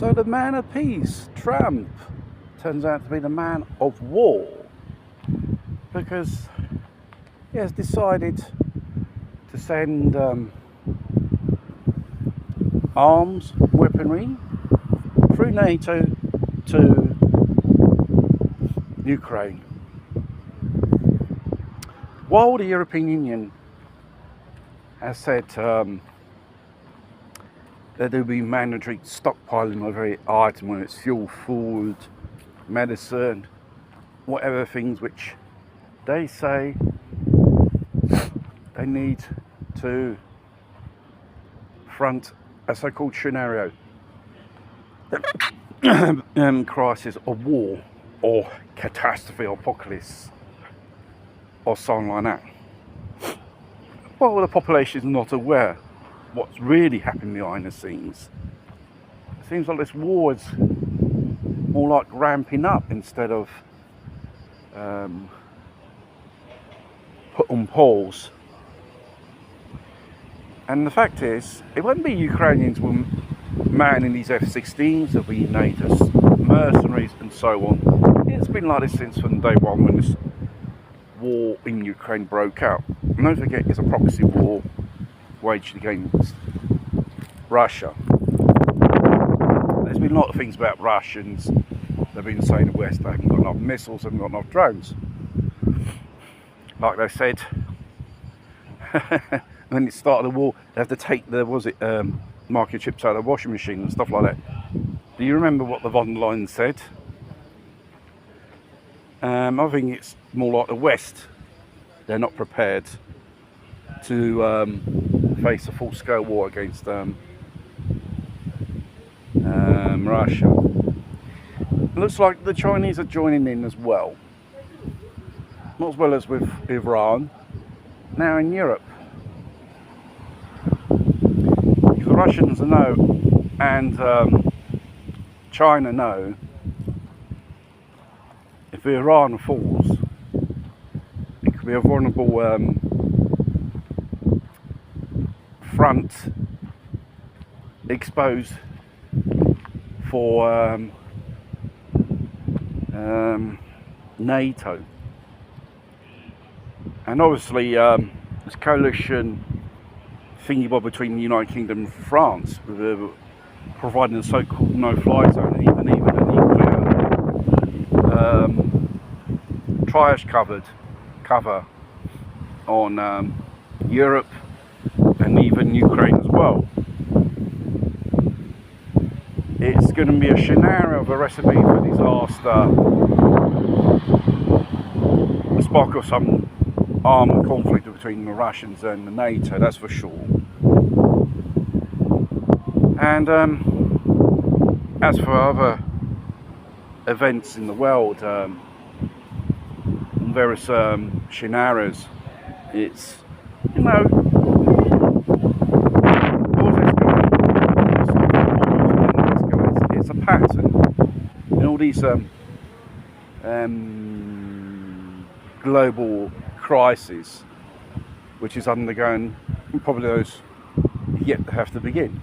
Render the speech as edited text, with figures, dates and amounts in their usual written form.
So the man of peace, Trump, turns out to be the man of war, because he has decided to send arms, weaponry through NATO to Ukraine. While the European Union has said that there will be mandatory stockpiling of every item, whether it's fuel, food, medicine, whatever things which they say they need to front a so-called scenario crisis of war or catastrophe or apocalypse or something like that. Well, the population is not aware what's really happening behind the scenes. It seems like this war is more like ramping up instead of put on pause. And the fact is, it won't be Ukrainians who are manning these F-16s, it'll be NATO's mercenaries and so on. It's been like this since from day one when this war in Ukraine broke out. And don't forget, it's a proxy war waged against Russia. There's been a lot of things about Russians. They've been saying the West they haven't got enough missiles, haven't got enough drones. Like they said, when it started the war, they have to take the microchips out of the washing machine and stuff like that. Do you remember what the von der Leyen said? I think it's more like the West. They're not prepared to face a full-scale war against Russia. It looks like the Chinese are joining in as well as with Iran, now in Europe. If the Russians know and China know, if Iran falls, it could be a vulnerable front exposed for NATO. And obviously this coalition thingy-bob between the United Kingdom and France, with providing a so-called no-fly zone, even a nuclear triage cover on Europe and even Ukraine as well. It's going to be a scenario of a recipe for disaster, the spark of some armed conflict between the Russians and the NATO, that's for sure. And as for other events in the world, various scenarios, it's, you know, it's a pattern in all these global crises which is undergoing, and probably those yet to have to begin.